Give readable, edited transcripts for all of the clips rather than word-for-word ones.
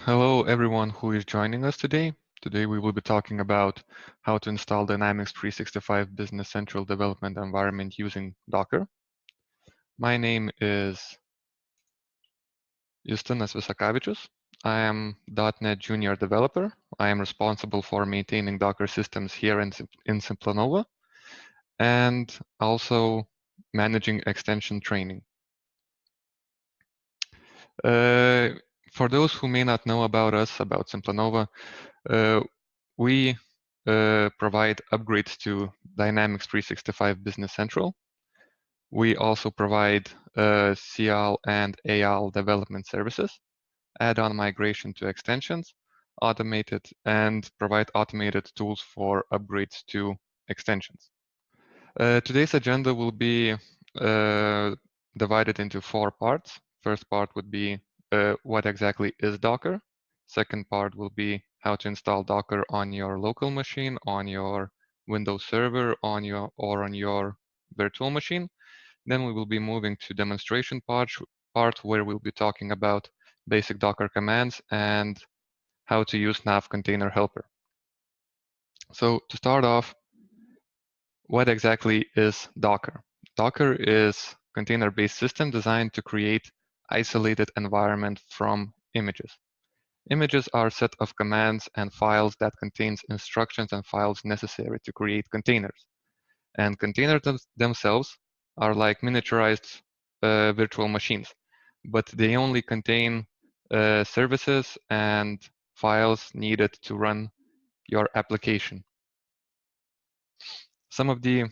Hello, everyone who is joining us today. Today we will be talking about how to install Dynamics 365 Business Central development environment using Docker. My name is Justinas Visakavičius. I am .NET Junior developer. I am responsible for maintaining Docker systems here in Simplanova and also managing extension training. Uh, for those who may not know about us, about Simplanova, we provide upgrades to Dynamics 365 Business Central. We also provide CL and AL development services, add-on migration to extensions, and provide automated tools for upgrades to extensions. Today's agenda will be divided into 4 parts. First part would be what exactly is Docker. Second part will be how to install Docker on your local machine, on your Windows server, on your virtual machine. Then we will be moving to demonstration part where we'll be talking about basic Docker commands and how to use NavContainerHelper. So to start off, what exactly is Docker? Docker is a container-based system designed to create isolated environment from images. Images are a set of commands and files that contains instructions and files necessary to create containers. And containers themselves are like miniaturized virtual machines, but they only contain services and files needed to run your application. Some of the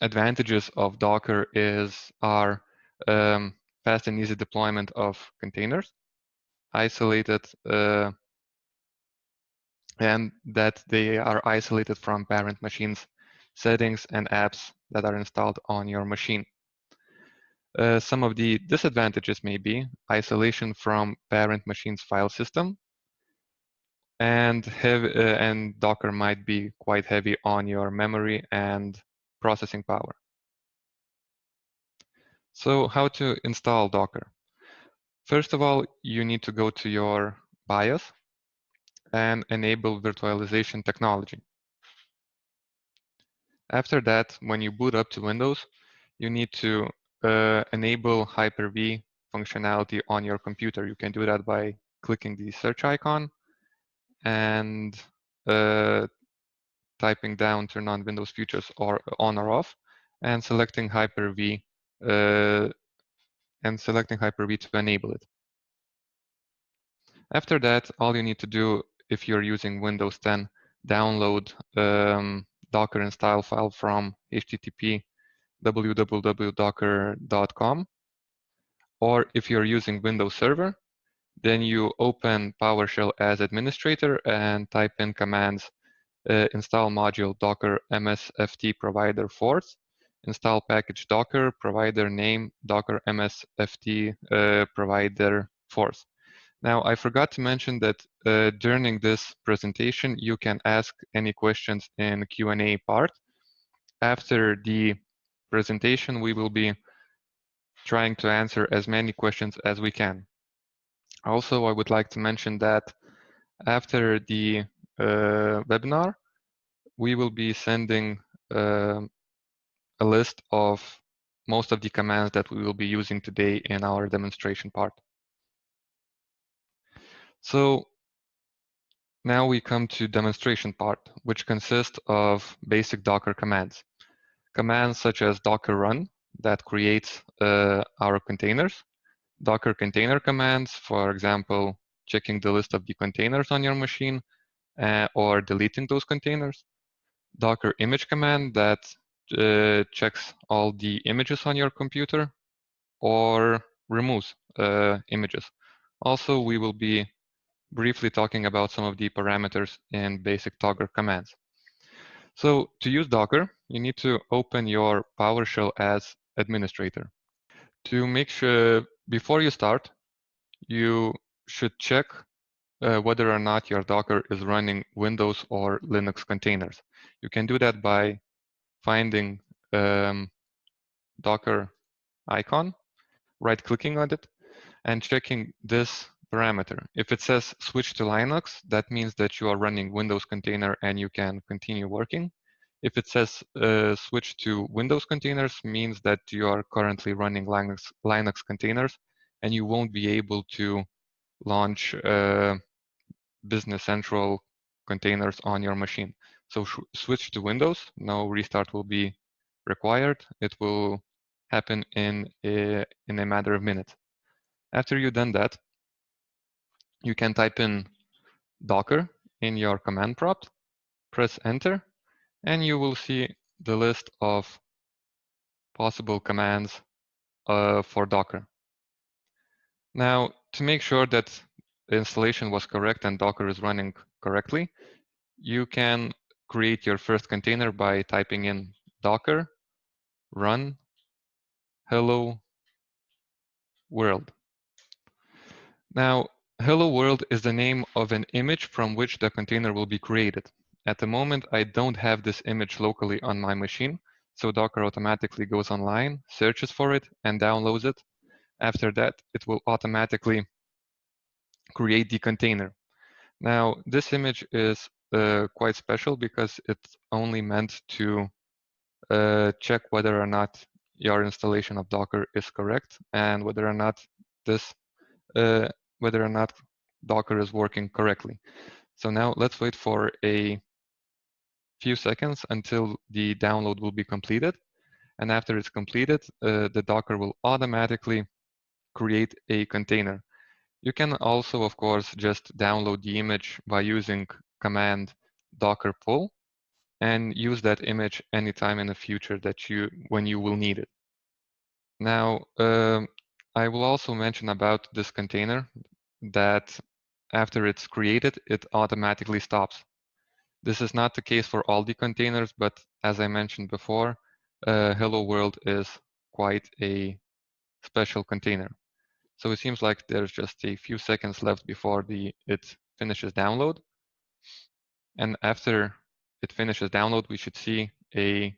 advantages of Docker are fast and easy deployment of containers, isolated, and that they are isolated from parent machines, settings, and apps that are installed on your machine. Some of the disadvantages may be isolation from parent machine's file system, and Docker might be quite heavy on your memory and processing power. So how to install Docker? First of all, you need to go to your BIOS and enable virtualization technology. After that, when you boot up to Windows, you need to enable Hyper-V functionality on your computer. You can do that by clicking the search icon and typing down turn on Windows features or on or off, and selecting Hyper-V to enable it. After that, all you need to do, if you're using Windows 10, download Docker install file from http www.docker.com. Or if you're using Windows Server, then you open PowerShell as administrator and type in commands install module docker msft provider force, install package docker provider name docker msft provider force. Now, I forgot to mention that during this presentation, you can ask any questions in the Q&A part. After the presentation, we will be trying to answer as many questions as we can. Also, I would like to mention that after the webinar, we will be sending a list of most of the commands that we will be using today in our demonstration part. So now we come to demonstration part, which consists of basic Docker commands. Commands such as docker run that creates our containers, Docker container commands, for example, checking the list of the containers on your machine or deleting those containers, Docker image command that checks all the images on your computer or removes images. Also, we will be briefly talking about some of the parameters in basic Docker commands. So to use Docker, you need to open your PowerShell as administrator. To make sure, before you start, you should check whether or not your Docker is running Windows or Linux containers. You can do that by finding Docker icon, right-clicking on it, and checking this parameter. If it says switch to Linux, that means that you are running Windows container and you can continue working. If it says switch to Windows containers, means that you are currently running Linux containers and you won't be able to launch Business Central containers on your machine. So switch to Windows, no restart will be required. It will happen in a matter of minutes. After you've done that, you can type in Docker in your command prompt, press enter, and you will see the list of possible commands for Docker. Now, to make sure that the installation was correct and Docker is running correctly, you can create your first container by typing in Docker run hello world. Now, hello world is the name of an image from which the container will be created. At the moment, I don't have this image locally on my machine, so Docker automatically goes online, searches for it, and downloads it. After that, it will automatically create the container. Now, this image is quite special because it's only meant to check whether or not your installation of Docker is correct and whether or not Docker is working correctly. So now let's wait for a few seconds until the download will be completed. And after it's completed, the Docker will automatically create a container. You can also, of course, just download the image by using command docker pull and use that image anytime in the future when you will need it. Now, I will also mention about this container that after it's created, it automatically stops. This is not the case for all the containers, but as I mentioned before, Hello World is quite a special container. So it seems like there's just a few seconds left before it finishes download. And after it finishes download, we should see a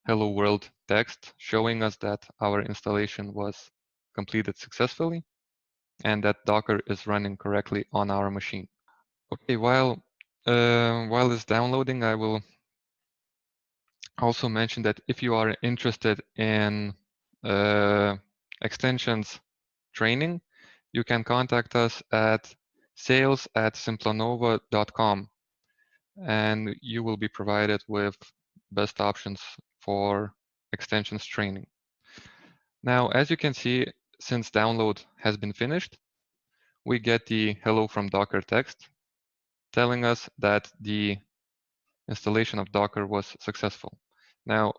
Hello World text showing us that our installation was completed successfully and that Docker is running correctly on our machine. Okay, while it's downloading, I will also mention that if you are interested in extensions training, you can contact us at sales@simplanova.com and you will be provided with best options for extensions training. Now, as you can see, since download has been finished, we get the hello from Docker text telling us that the installation of Docker was successful. Now,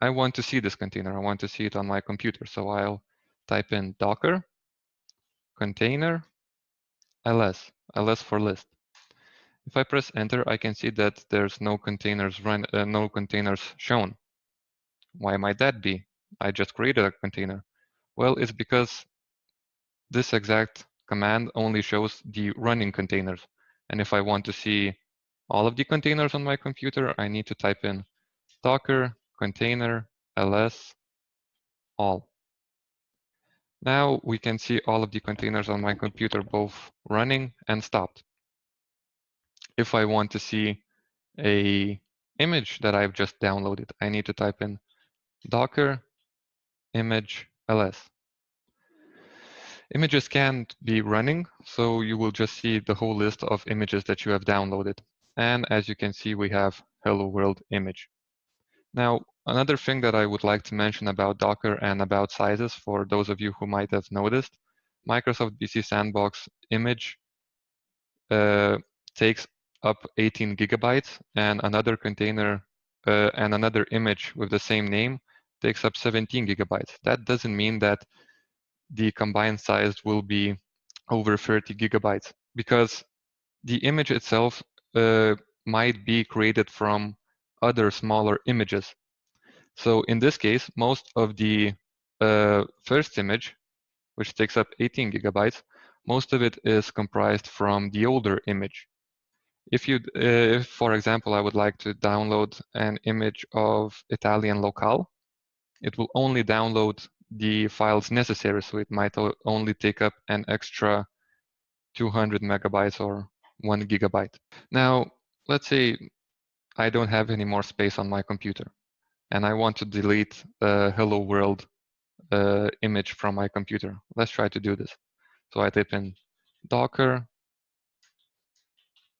I want to see this container. I want to see it on my computer. So I'll type in Docker container ls for list. If I press enter, I can see that there's no containers shown. Why might that be? I just created a container. Well, it's because this exact command only shows the running containers. And if I want to see all of the containers on my computer, I need to type in Docker container ls all. Now we can see all of the containers on my computer both running and stopped. If I want to see a image that I've just downloaded, I need to type in Docker image ls. Images can't be running, so you will just see the whole list of images that you have downloaded. And as you can see, we have Hello World image. Now, another thing that I would like to mention about Docker and about sizes, for those of you who might have noticed, Microsoft BC Sandbox image takes up 18 gigabytes, and another container and another image with the same name takes up 17 gigabytes. That doesn't mean that the combined size will be over 30 gigabytes because the image itself might be created from other smaller images. So in this case, most of the first image, which takes up 18 gigabytes, most of it is comprised from the older image. If, for example, I would like to download an image of Italian locale, it will only download the files necessary, so it might only take up an extra 200 megabytes or 1 gigabyte. Now, let's say I don't have any more space on my computer, and I want to delete the hello world image from my computer. Let's try to do this. So I type in docker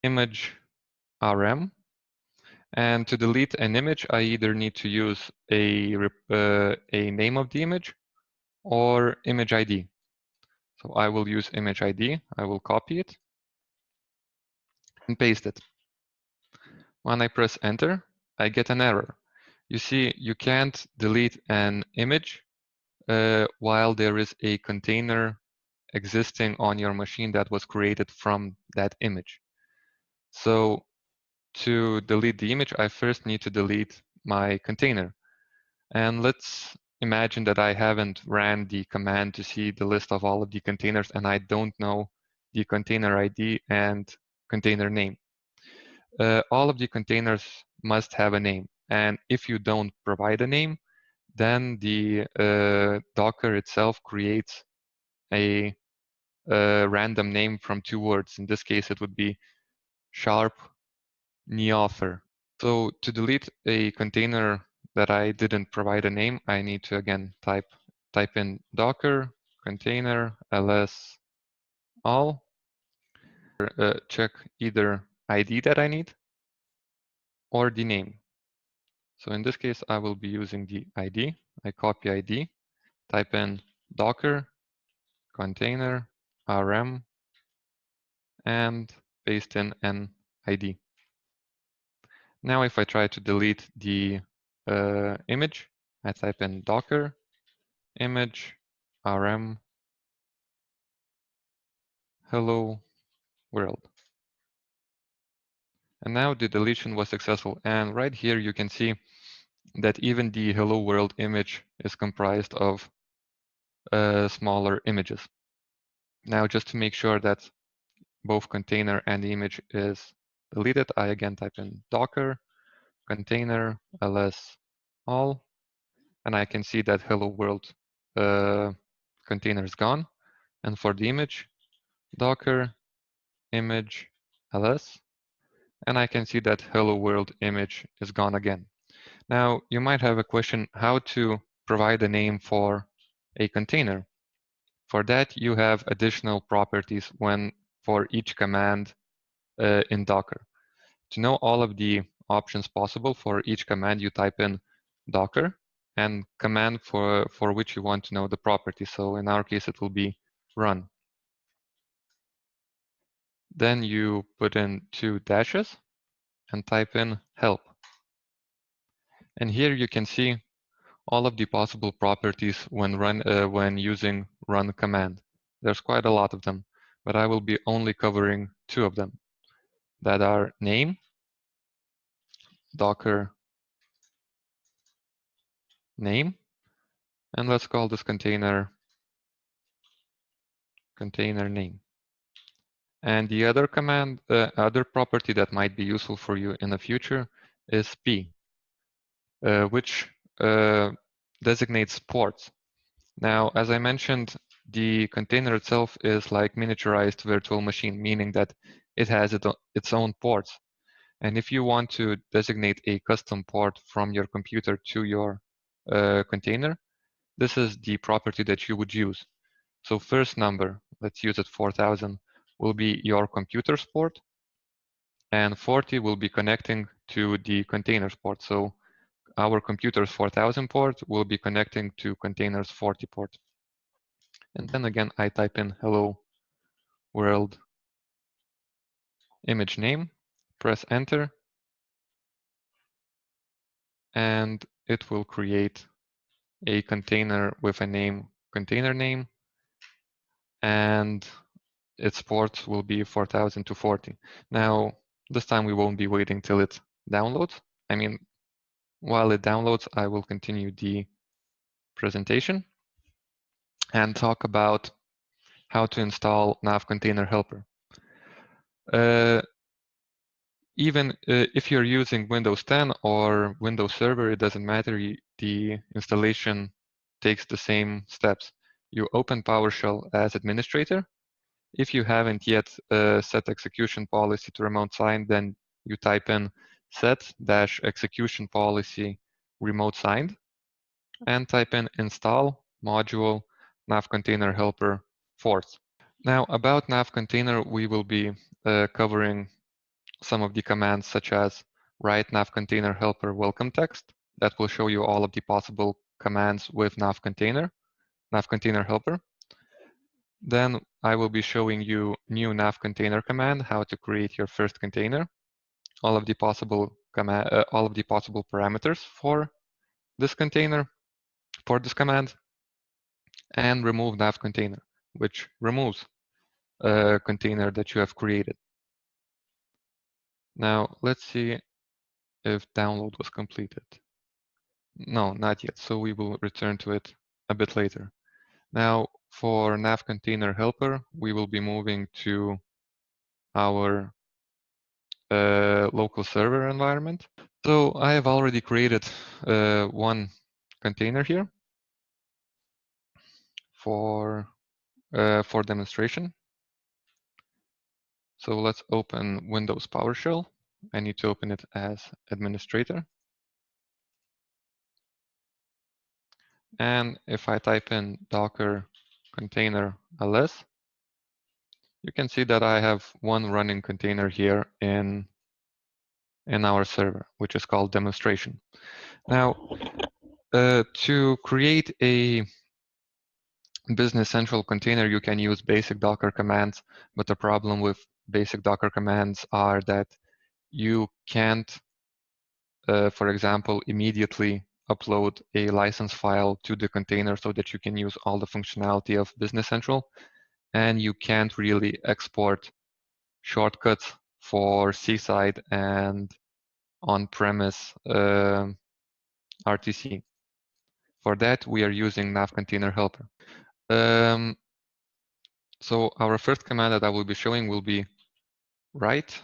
image rm, and to delete an image, I either need to use a name of the image or image ID. So I will use image ID. I will copy it and paste it. When I press enter, I get an error. You see, you can't delete an image while there is a container existing on your machine that was created from that image. So to delete the image, I first need to delete my container. And let's imagine that I haven't ran the command to see the list of all of the containers, and I don't know the container ID and container name. All of the containers must have a name. And if you don't provide a name, then the Docker itself creates a random name from 2 words. In this case, it would be sharp neoffer. So to delete a container that I didn't provide a name, I need to again type in docker container ls all, check either ID that I need or the name. So in this case, I will be using the ID. I copy ID, type in docker container rm, and paste in an ID. Now if I try to delete the image, I type in docker image rm hello world. And now the deletion was successful. And right here you can see that even the hello world image is comprised of smaller images. Now just to make sure that both container and the image is deleted, I again type in docker container ls all, and I can see that hello world container is gone. And for the image, docker image ls, and I can see that hello world image is gone again. Now you might have a question how to provide a name for a container. For that you have additional properties for each command in Docker. To know all of the options possible for each command, you type in docker and command for which you want to know the property. So in our case, it will be run. Then you put in 2 dashes and type in help. And here you can see all of the possible properties when using run command. There's quite a lot of them, but I will be only covering 2 of them that are name, docker name, and let's call this container name. And the other command, other property that might be useful for you in the future is p, which designates ports. Now, as I mentioned, the container itself is like miniaturized virtual machine, meaning that it has its own ports. And if you want to designate a custom port from your computer to your container, this is the property that you would use. So first number, let's use it 4000, will be your computer's port, and 40 will be connecting to the container's port. So our computer's 4000 port will be connecting to container's 40 port. And then again, I type in hello world image name, press enter, and it will create a container with a name, container name, and its port will be 4000 to 40. Now, this time we won't be waiting till it downloads. I mean, while it downloads, I will continue the presentation and talk about how to install NavContainerHelper. Even if you're using Windows 10 or Windows Server, it doesn't matter. The installation takes the same steps. You open PowerShell as administrator, If you haven't yet set execution policy to remote sign, then you type in set-execution policy remote signed and type in install module NavContainerHelper force. Now about NavContainer, we will be covering some of the commands such as write NavContainerHelper welcome text that will show you all of the possible commands with NavContainerHelper. Then I will be showing you new NavContainer command, how to create your first container, all of the possible parameters for this container, for this command, and remove NavContainer, which removes a container that you have created. Now let's see if download was completed. No, not yet. So we will return to it a bit later. Now for NavContainerHelper, we will be moving to our local server environment. So I have already created one container here for demonstration. So let's open Windows PowerShell. I need to open it as administrator. And if I type in docker container ls, you can see that I have one running container here in our server, which is called demonstration. Now, to create a Business Central container, you can use basic Docker commands, but the problem with basic Docker commands are that you can't, for example, immediately upload a license file to the container so that you can use all the functionality of Business Central, and you can't really export shortcuts for Seaside and on-premise RTC. For that, we are using NavContainerHelper. So our first command that I will be showing will be write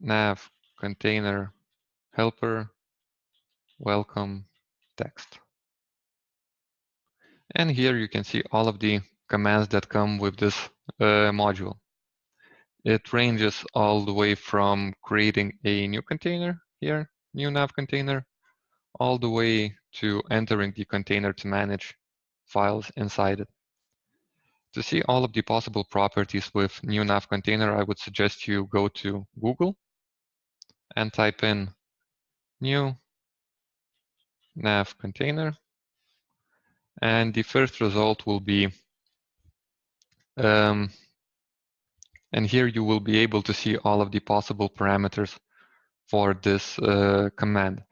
NavContainerHelper welcome text. And here you can see all of the commands that come with this module. It ranges all the way from creating a new container here, new nav container, all the way to entering the container to manage files inside it. To see all of the possible properties with new nav container, I would suggest you go to Google and type in new nav container, and the first result will be and here you will be able to see all of the possible parameters for this command.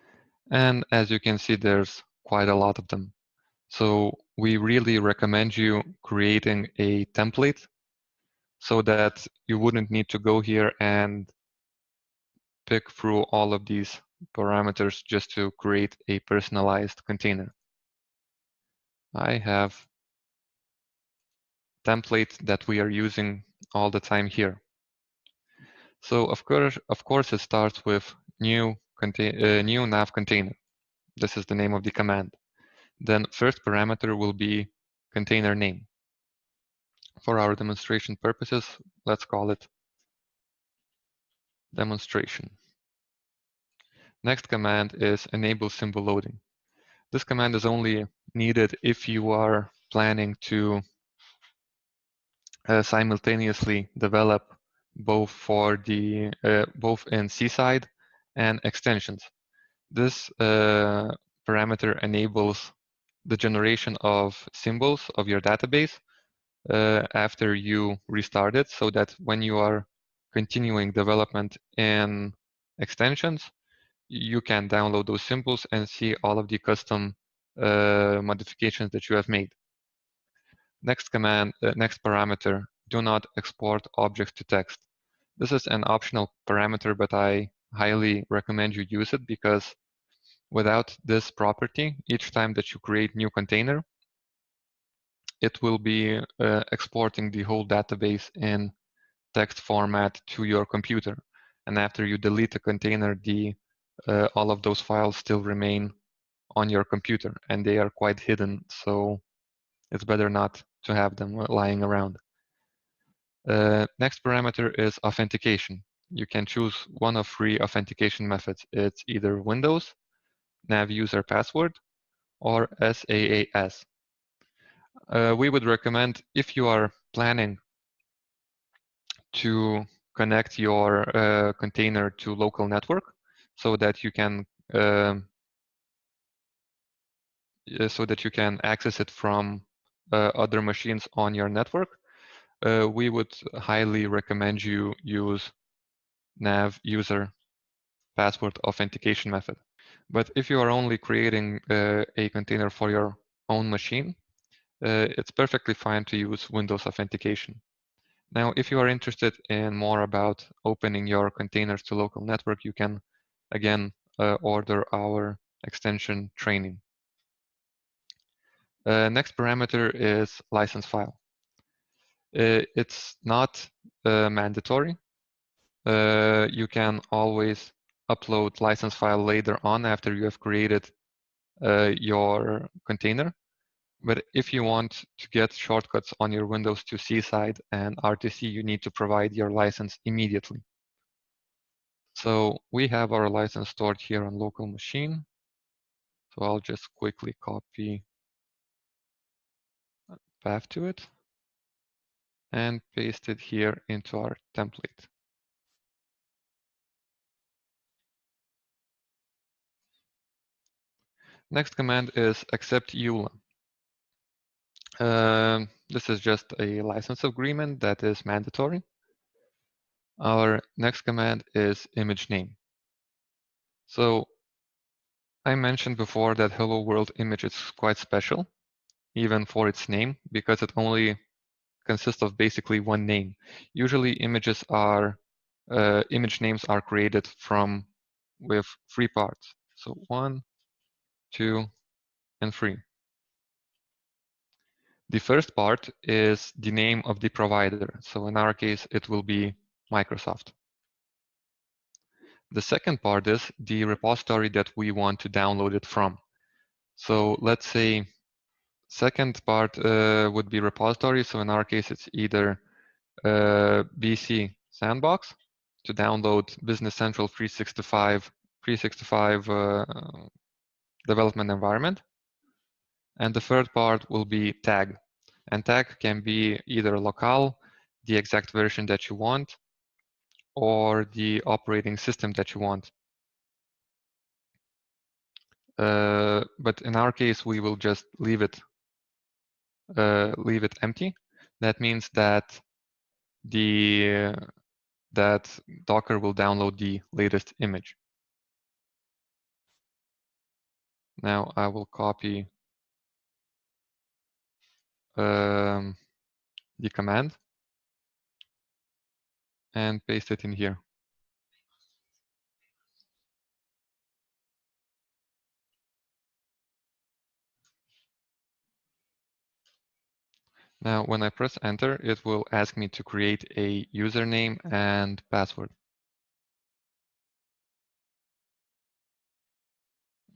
And as you can see, there's quite a lot of them. So we really recommend you creating a template so that you wouldn't need to go here and pick through all of these parameters just to create a personalized container. I have template that we are using all the time here. So of course, it starts with new nav container. This is the name of the command. Then first parameter will be container name. For our demonstration purposes, let's call it demonstration. Next command is enable symbol loading. This command is only needed if you are planning to simultaneously develop both for the both in Seaside and extensions. This parameter enables the generation of symbols of your database after you restart it, so that when you are continuing development in extensions, you can download those symbols and see all of the custom modifications that you have made. Next command, next parameter, do not export objects to text. This is an optional parameter, but I highly recommend you use it because without this property, each time that you create new container, it will be exporting the whole database in text format to your computer. And after you delete the container, all of those files still remain on your computer, and they are quite hidden. So It's better not to have them lying around. Next parameter is authentication. You can choose one of 3 authentication methods. It's either Windows, NAV user password, or SaaS. We would recommend, if you are planning to connect your container to local network so that you can access it from other machines on your network, we would highly recommend you use NAV user password authentication method. But if you are only creating a container for your own machine, it's perfectly fine to use Windows authentication. Now, if you are interested in more about opening your containers to local network, you can, again, order our extension training. Next parameter is license file. It's not mandatory. You can always upload license file later on after you have created your container. But if you want to get shortcuts on your Windows to C side and RTC, you need to provide your license immediately. So we have our license stored here on local machine. So I'll just quickly copy path to it and paste it here into our template. Next command is accept EULA. This is just a license agreement that is mandatory. Our next command is image name. So I mentioned before that Hello World image is quite special, even for its name, because it only consists of basically one name. Usually image names are created with 3 parts. So 1, 2, and 3. The first part is the name of the provider. So in our case, it will be Microsoft. The second part is the repository that we want to download it from. So let's say second part would be repository. So in our case, it's either BC Sandbox to download Business Central 365 development environment. And the third part will be tag. And tag can be either locale, the exact version that you want, or the operating system that you want. But in our case, we will just leave it empty. That means that that Docker will download the latest image. Now I will copy the command and paste it in here. Now, when I press enter, it will ask me to create a username and password.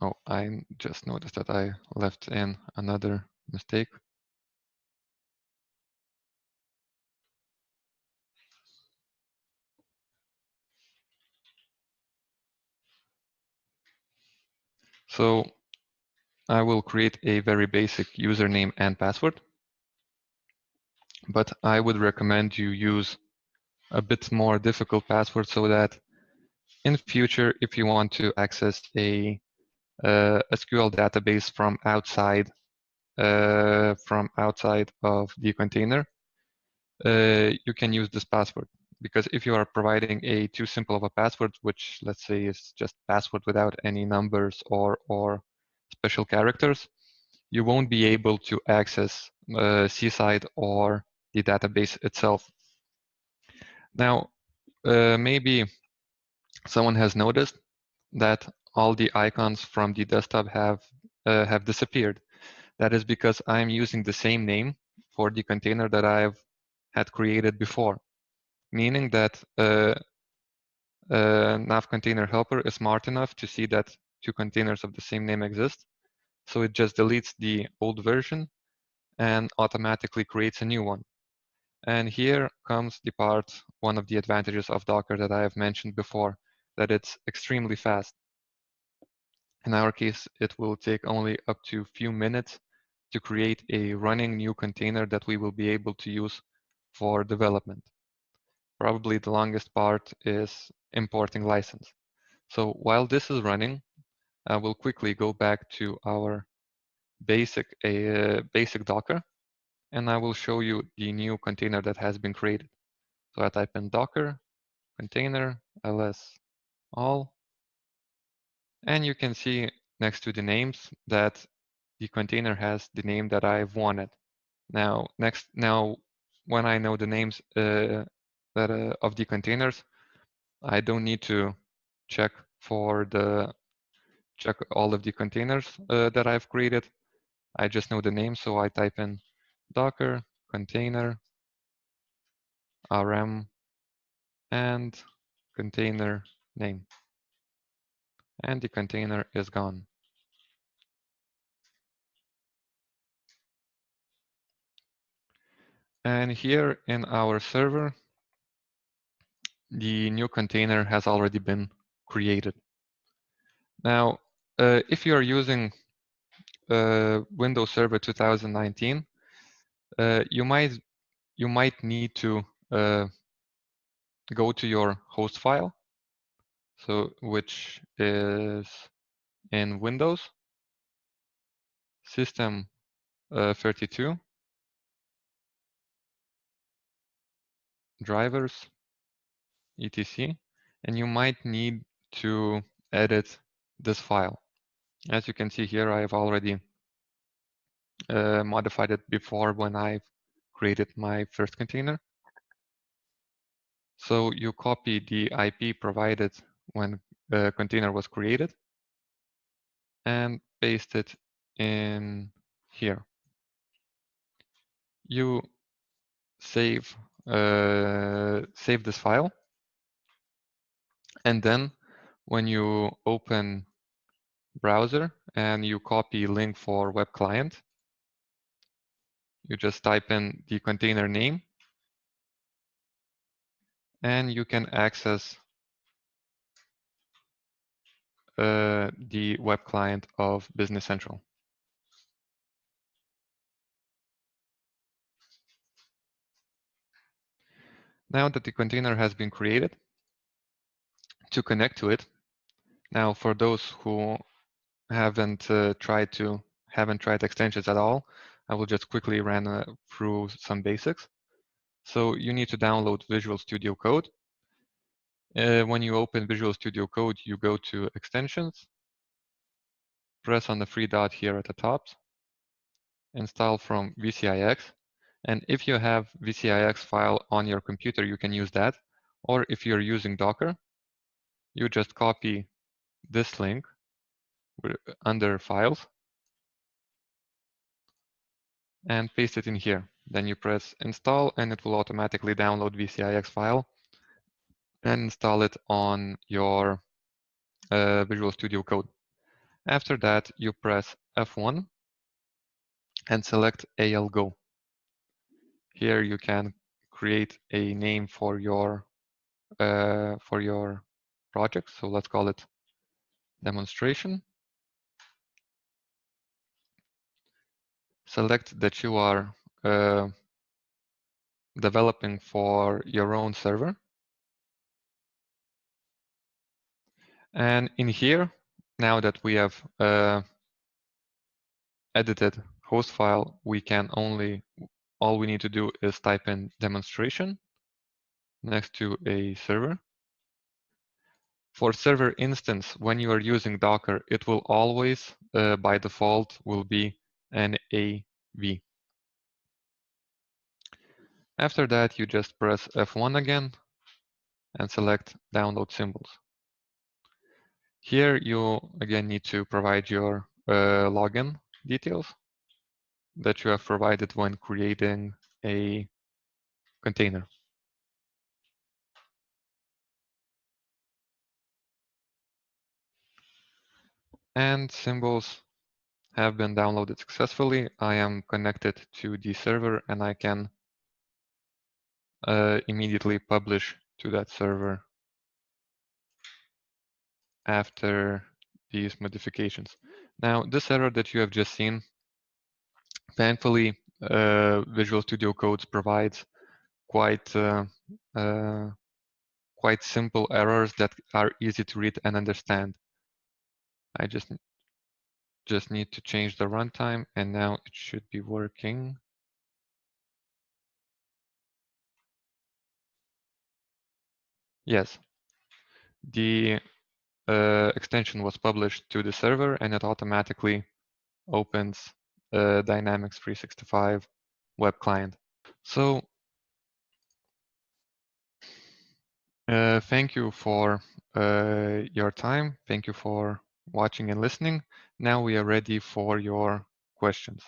Oh, I just noticed that I left in another mistake. So I will create a very basic username and password, but I would recommend you use a bit more difficult password so that in future, if you want to access a SQL database from outside of the container, you can use this password. Because if you are providing a too simple of a password, which let's say is just password without any numbers or special characters, you won't be able to access Seaside or the database itself. Now, maybe someone has noticed that all the icons from the desktop have disappeared. That is because I'm using the same name for the container that I've had created before, meaning that NavContainerHelper is smart enough to see that 2 containers of the same name exist. So it just deletes the old version and automatically creates a new one. And here comes the part, one of the advantages of Docker that I have mentioned before, that it's extremely fast. In our case, it will take only up to a few minutes to create a running new container that we will be able to use for development. Probably the longest part is importing license. So while this is running, I will quickly go back to our basic Docker, and I will show you the new container that has been created. So I type in Docker container ls all, and you can see next to the names that the container has the name that I've wanted. Now, when I know the names of the containers, I don't need to check all of the containers that I've created. I just know the name, so I type in Docker container rm and container name, and the container is gone. And here in our server, the new container has already been created. Now, if you are using Windows Server 2019, you might need to go to your host file, so which is in Windows System 32 drivers etc, and you might need to edit this file. As you can see here, I have already modified it before when I've created my first container. So you copy the IP provided when the container was created and paste it in here. You save this file, and then when you open browser and you copy link for web client, you just type in the container name, and you can access the web client of Business Central. Now that the container has been created, to connect to it, now for those who haven't tried extensions at all, I will just quickly run through some basics. So you need to download Visual Studio Code. When you open Visual Studio Code, you go to Extensions, press on the three dot here at the top, install from VCIX. And if you have VCIX file on your computer, you can use that. Or if you're using Docker, you just copy this link under Files and paste it in here. Then you press Install, and it will automatically download VCIX file and install it on your Visual Studio Code. After that, you press F1 and select ALGO. Here you can create a name for your project. So let's call it demonstration. Select that you are developing for your own server. And in here, now that we have edited host file, all we need to do is type in demonstration next to a server. For server instance, when you are using Docker, it will always, by default, will be NAV. After that, you just press F1 again and select download symbols. Here you again need to provide your login details that you have provided when creating a container. And symbols have been downloaded successfully. I am connected to the server and I can immediately publish to that server after these modifications. Now, this error that you have just seen, thankfully, Visual Studio Code provides quite quite simple errors that are easy to read and understand. I just need to change the runtime, and now it should be working. Yes, the extension was published to the server, and it automatically opens Dynamics 365 web client. So thank you for your time. Thank you for watching and listening. Now we are ready for your questions.